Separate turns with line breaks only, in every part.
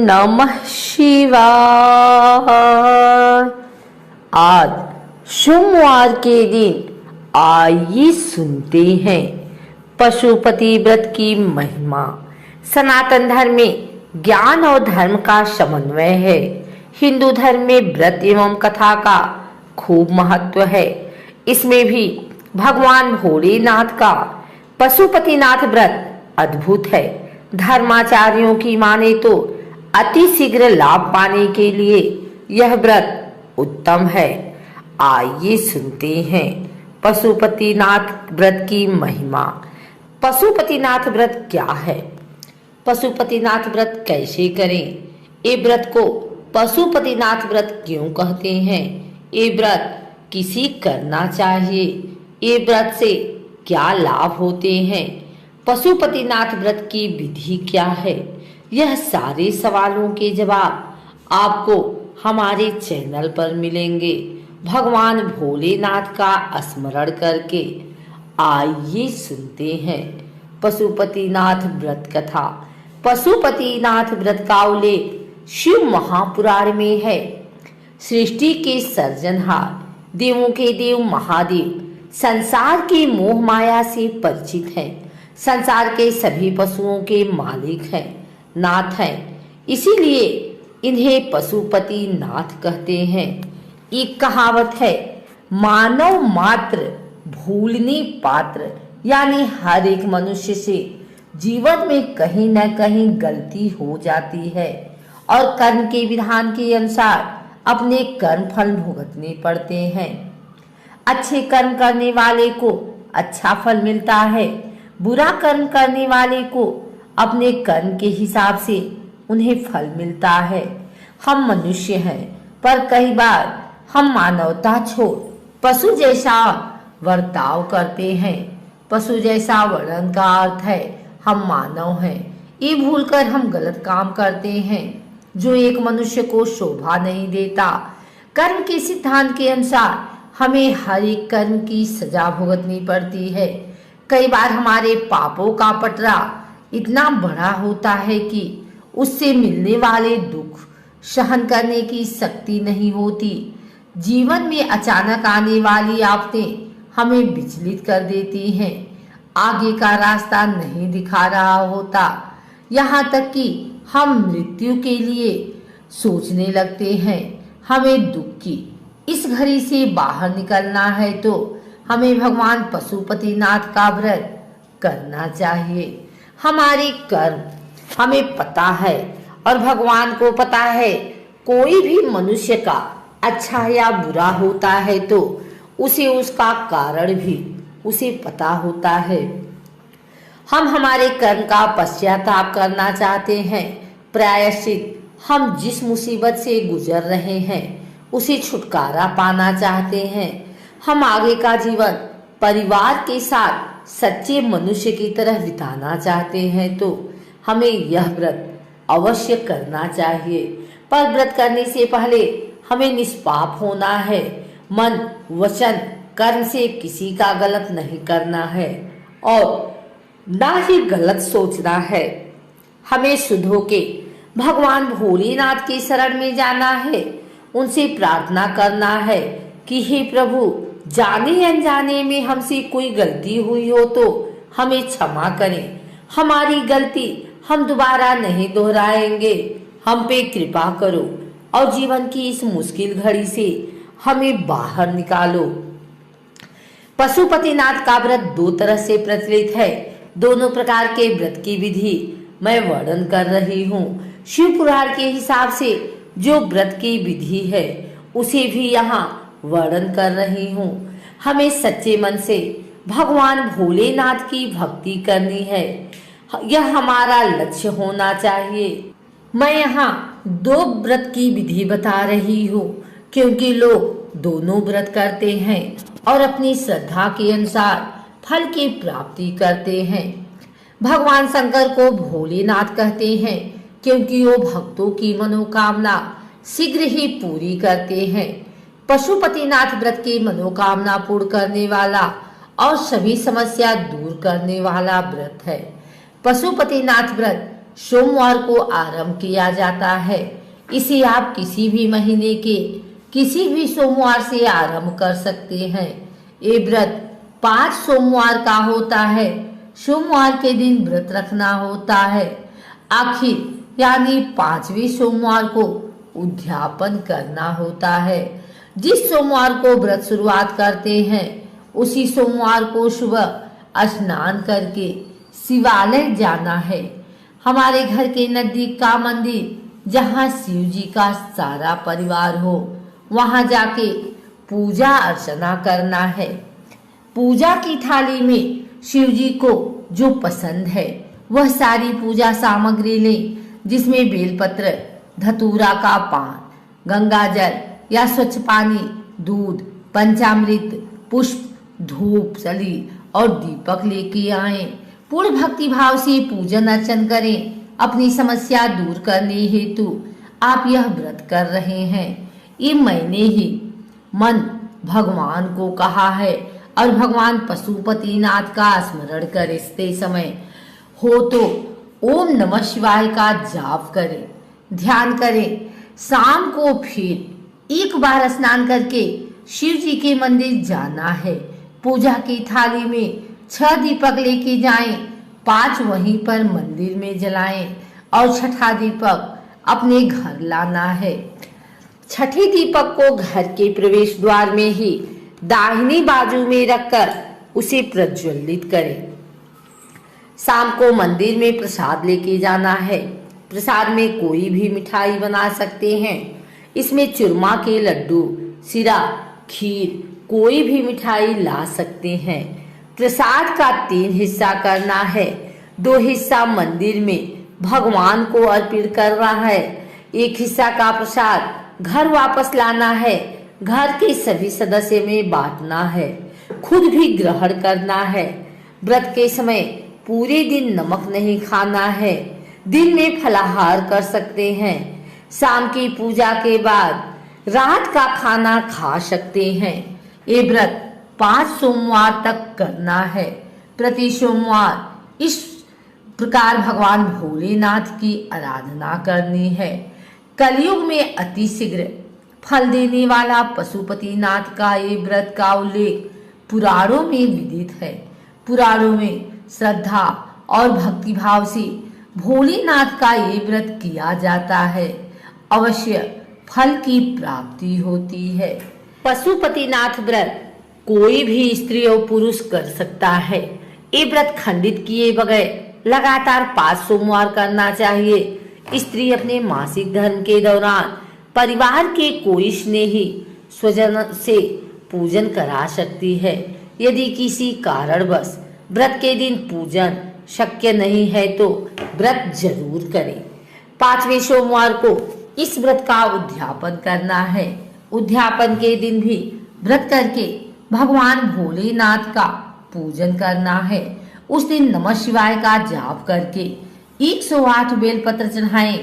नमः शिवाय। आज सोमवार के दिन आइए सुनते हैं पशुपति व्रत की महिमा। सनातन धर्म में ज्ञान और धर्म का समन्वय है। हिंदू धर्म में व्रत एवं कथा का खूब महत्व है। इसमें भी भगवान भोलेनाथ का पशुपतिनाथ व्रत अद्भुत है। धर्माचार्यों की माने तो अति शीघ्र लाभ पाने के लिए यह व्रत उत्तम है। आइए सुनते हैं पशुपतिनाथ व्रत की महिमा। पशुपतिनाथ व्रत क्या है? पशुपतिनाथ व्रत कैसे करें? ये व्रत को पशुपतिनाथ व्रत क्यों कहते हैं? ये व्रत किसी करना चाहिए? ये व्रत से क्या लाभ होते हैं? पशुपतिनाथ व्रत की विधि क्या है? यह सारे सवालों के जवाब आपको हमारे चैनल पर मिलेंगे। भगवान भोलेनाथ का स्मरण करके आइए सुनते हैं पशुपतिनाथ व्रत कथा। पशुपतिनाथ व्रत का उल्लेख शिव महापुराण में है। सृष्टि के सर्जनहार, देवों के देव महादेव संसार की मोह माया से परिचित हैं। संसार के सभी पशुओं के मालिक हैं, नाथ हैं। इसीलिए इन्हें पशुपति नाथ कहते हैं। एक कहावत है, मानव मात्र भूलने पात्र, यानी हर एक मनुष्य से जीवन में कहीं न कहीं गलती हो जाती है और कर्म के विधान के अनुसार अपने कर्म फल भुगतने पड़ते हैं। अच्छे कर्म करने वाले को अच्छा फल मिलता है, बुरा कर्म करने वाले को अपने कर्म के हिसाब से उन्हें फल मिलता है। हम मनुष्य हैं, पर कई बार हम मानवता छोड़ पशु जैसा वर्ताव करते हैं। पशु जैसा वर्णन का अर्थ है हम मानव हैं। ये भूलकर हम गलत काम करते हैं जो एक मनुष्य को शोभा नहीं देता। कर्म के सिद्धांत के अनुसार हमें हर एक कर्म की सजा भुगतनी पड़ती है। कई बार हमारे पापों का पटरा इतना बड़ा होता है कि उससे मिलने वाले दुख सहन करने की शक्ति नहीं होती। जीवन में अचानक आने वाली आफतें हमें विचलित कर देती हैं। आगे का रास्ता नहीं दिखा रहा होता, यहाँ तक कि हम मृत्यु के लिए सोचने लगते हैं। हमें दुख की इस घड़ी से बाहर निकलना है तो हमें भगवान पशुपतिनाथ का व्रत करना चाहिए। हमारे कर्म हमें पता है और भगवान को पता है। कोई भी मनुष्य का अच्छा या बुरा होता है तो उसे उसका कारण भी उसे पता होता है। हम हमारे कर्म का पश्चाताप करना चाहते हैं। प्रायश्चित, हम जिस मुसीबत से गुजर रहे हैं उसे छुटकारा पाना चाहते हैं। हम आगे का जीवन परिवार के साथ सच्चे मनुष्य की तरह बिताना चाहते हैं तो हमें यह व्रत अवश्य करना चाहिए। पर व्रत करने से पहले हमें निष्पाप होना है। मन, वचन, कर्म से किसी का गलत नहीं करना है और ना ही गलत सोचना है। हमें शुद्ध होके भगवान भोलेनाथ की शरण में जाना है। उनसे प्रार्थना करना है कि हे प्रभु, जाने अनजाने में हमसे कोई गलती हुई हो तो हमें क्षमा करें। हमारी गलती हम दोबारा नहीं दोहराएंगे। हम पे कृपा करो और जीवन की इस मुश्किल घड़ी से हमें बाहर निकालो। पशुपतिनाथ का व्रत दो तरह से प्रचलित है। दोनों प्रकार के व्रत की विधि मैं वर्णन कर रही हूँ। शिव पुराण के हिसाब से जो व्रत की विधि है उसे भी यहाँ वर्णन कर रही हूँ। हमें सच्चे मन से भगवान भोलेनाथ की भक्ति करनी है। यह हमारा लक्ष्य होना चाहिए। मैं यहाँ दो व्रत की विधि बता रही हूँ क्योंकि लोग दोनों व्रत करते हैं और अपनी श्रद्धा के अनुसार फल की प्राप्ति करते हैं। भगवान शंकर को भोलेनाथ कहते हैं क्योंकि वो भक्तों की मनोकामना शीघ्र ही पूरी करते हैं। पशुपतिनाथ व्रत की मनोकामना पूर्ण करने वाला और सभी समस्या दूर करने वाला व्रत है। पशुपतिनाथ व्रत सोमवार को आरंभ किया जाता है। इसे आप किसी भी महीने के किसी भी सोमवार से आरंभ कर सकते हैं। ये व्रत 5 सोमवार का होता है। सोमवार के दिन व्रत रखना होता है। आखिर यानी 5वें सोमवार को उद्यापन करना होता है। जिस सोमवार को व्रत शुरुआत करते हैं उसी सोमवार को सुबह स्नान करके शिवालय जाना है। हमारे घर के नजदीक का मंदिर जहाँ शिव जी का सारा परिवार हो वहाँ जाके पूजा अर्चना करना है। पूजा की थाली में शिव जी को जो पसंद है वह सारी पूजा सामग्री लें, जिसमें बेलपत्र, धतूरा का पान, गंगा जल या स्वच्छ पानी, दूध, पंचामृत, पुष्प, धूप, सली और दीपक लेके आए। पूर्ण भक्ति भाव से पूजन अर्चन करें। अपनी समस्या दूर करने हेतु आप यह व्रत कर रहे हैं। ये मैंने ही मन भगवान को कहा है और भगवान पशुपतिनाथ का स्मरण करते समय हो तो ओम नमः शिवाय का जाप करें, ध्यान करें। शाम को फिर एक बार स्नान करके शिव जी के मंदिर जाना है। पूजा की थाली में 6 दीपक लेके जाएं, 5 वहीं पर मंदिर में जलाएं और छठा दीपक अपने घर लाना है। छठे दीपक को घर के प्रवेश द्वार में ही दाहिनी बाजू में रखकर उसे प्रज्वलित करें। शाम को मंदिर में प्रसाद लेके जाना है। प्रसाद में कोई भी मिठाई बना सकते हैं। इसमें चूरमा के लड्डू, सिरा, खीर, कोई भी मिठाई ला सकते हैं। प्रसाद का 3 हिस्सा करना है। 2 हिस्सा मंदिर में भगवान को अर्पित करना है। 1 हिस्सा का प्रसाद घर वापस लाना है। घर के सभी सदस्य में बांटना है। खुद भी ग्रहण करना है। व्रत के समय पूरे दिन नमक नहीं खाना है। दिन में फलाहार कर सकते हैं। शाम की पूजा के बाद रात का खाना खा सकते हैं। ये व्रत 5 सोमवार तक करना है। प्रति सोमवार इस प्रकार भगवान भोलेनाथ की आराधना करनी है। कलयुग में अति शीघ्र फल देने वाला पशुपतिनाथ का ये व्रत का उल्लेख पुराणों में विदित है। पुराणों में श्रद्धा और भक्ति भाव से भोलेनाथ का ये व्रत किया जाता है। अवश्य फल की प्राप्ति होती है। पशुपतिनाथ व्रत कोई भी स्त्री और पुरुष कर सकता है। ये व्रत खंडित किए बगैर लगातार 5 सोमवार करना चाहिए। स्त्री अपने मासिक धर्म के दौरान परिवार के कोई स्नेही स्वजन से पूजन करा सकती है। यदि किसी कारणवश व्रत के दिन पूजन शक्य नहीं है तो व्रत जरूर करें। 5वें सोमवार को इस व्रत का उद्यापन करना है। उद्यापन के दिन भी व्रत करके भगवान भोलेनाथ का पूजन करना है। उस दिन नमः शिवाय का जाप करके 108 बेलपत्र चढ़ाएं,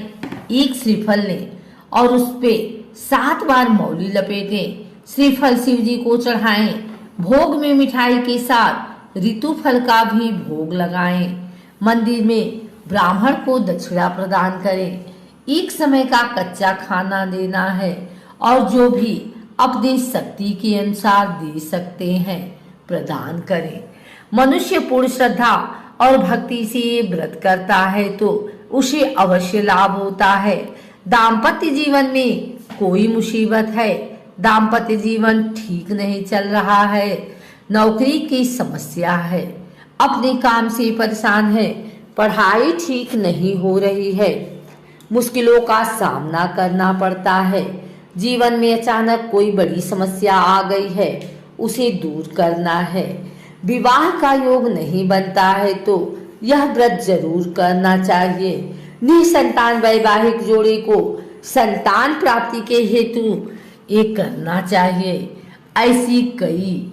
1 श्रीफल लें और उस पे 7 बार मौली लपेटें। श्रीफल शिव जी को चढ़ाएं। भोग में मिठाई के साथ ऋतु फल का भी भोग लगाएं। मंदिर में ब्राह्मण को दक्षिणा प्रदान करें। 1 समय का कच्चा खाना देना है और जो भी अपनी शक्ति के अनुसार दे सकते हैं प्रदान करें। मनुष्य पूर्ण श्रद्धा और भक्ति से ये व्रत करता है तो उसे अवश्य लाभ होता है। दाम्पत्य जीवन में कोई मुसीबत है, दाम्पत्य जीवन ठीक नहीं चल रहा है, नौकरी की समस्या है, अपने काम से परेशान है, पढ़ाई ठीक नहीं हो रही है, मुश्किलों का सामना करना पड़ता है, जीवन में अचानक कोई बड़ी समस्या आ गई है, उसे दूर करना है, विवाह का योग नहीं बनता है तो यह व्रत जरूर करना चाहिए। निसंतान वैवाहिक जोड़े को संतान प्राप्ति के हेतु ये करना चाहिए। ऐसी कई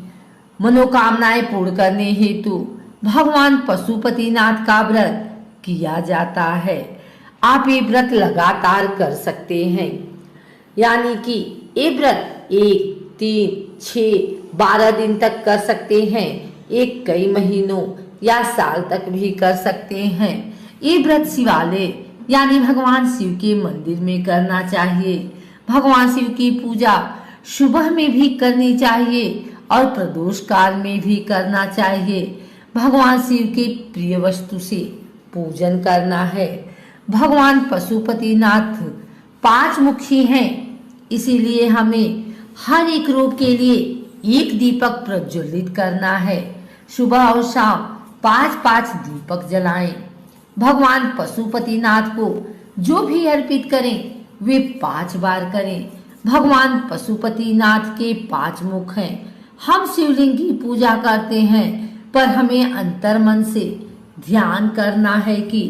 मनोकामनाएं पूर्ण करने हेतु भगवान पशुपतिनाथ का व्रत किया जाता है। आप ये व्रत लगातार कर सकते हैं, यानी कि ये व्रत 1, 3, 6, 12 दिन तक कर सकते हैं। एक कई महीनों या साल तक भी कर सकते हैं। ये व्रत शिवालय यानी भगवान शिव के मंदिर में करना चाहिए। भगवान शिव की पूजा सुबह में भी करनी चाहिए और प्रदोष काल में भी करना चाहिए। भगवान शिव के प्रिय वस्तु से पूजन करना है। भगवान पशुपतिनाथ 5 मुखी हैं, इसीलिए हमें हर एक रूप के लिए एक दीपक प्रज्वलित करना है। सुबह और शाम 5-5 दीपक जलाएं। भगवान पशुपतिनाथ को जो भी अर्पित करें वे 5 बार करें। भगवान पशुपतिनाथ के 5 मुख हैं। हम शिवलिंग की पूजा करते हैं, पर हमें अंतर मन से ध्यान करना है कि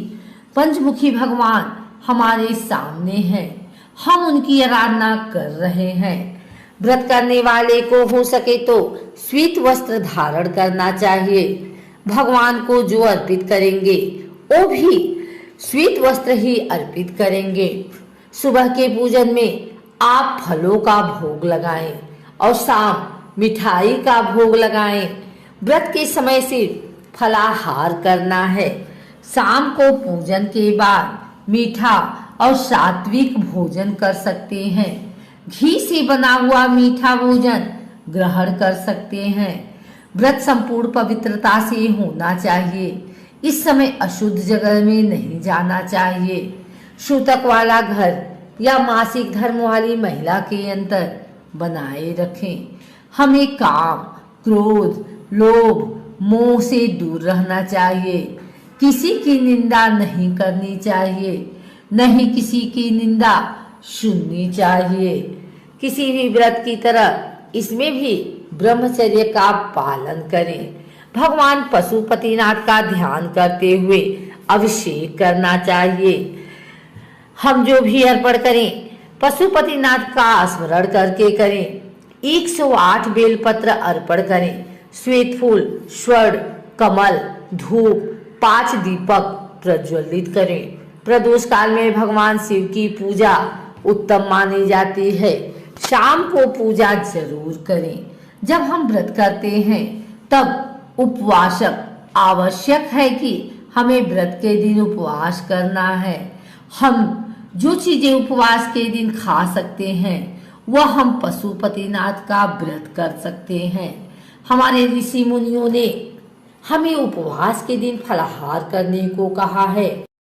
पंचमुखी भगवान हमारे सामने हैं, हम उनकी आराधना कर रहे हैं। व्रत करने वाले को हो सके तो श्वेत वस्त्र धारण करना चाहिए। भगवान को जो अर्पित करेंगे वो भी श्वेत वस्त्र ही अर्पित करेंगे। सुबह के पूजन में आप फलों का भोग लगाएं और शाम मिठाई का भोग लगाएं। व्रत के समय से फलाहार करना है। शाम को पूजन के बाद मीठा और सात्विक भोजन कर सकते हैं। घी से बना हुआ मीठा भोजन ग्रहण कर सकते हैं। व्रत संपूर्ण पवित्रता से होना चाहिए। इस समय अशुद्ध जगह में नहीं जाना चाहिए। सूतक वाला घर या मासिक धर्म वाली महिला के अंतर बनाए रखें। हमें काम, क्रोध, लोभ, मोह से दूर रहना चाहिए। किसी की निंदा नहीं करनी चाहिए, नहीं किसी की निंदा सुननी चाहिए। किसी भी व्रत की तरह इसमें भी ब्रह्मचर्य का पालन करें। भगवान पशुपतिनाथ का ध्यान करते हुए अभिषेक करना चाहिए। हम जो भी अर्पण करें पशुपतिनाथ का स्मरण करके करें। 108 बेलपत्र अर्पण करें। श्वेत फूल, स्वर्ण, कमल, धूप, 5 दीपक प्रज्वलित करें। प्रदोष काल में भगवान शिव की पूजा उत्तम मानी जाती है। शाम को पूजा जरूर करें। जब हम व्रत करते हैं तब उपवासक आवश्यक है कि हमें व्रत के दिन उपवास करना है। हम जो चीजें उपवास के दिन खा सकते हैं वह हम पशुपतिनाथ का व्रत कर सकते हैं। हमारे ऋषि मुनियों ने हमें उपवास के दिन फलाहार करने को कहा है।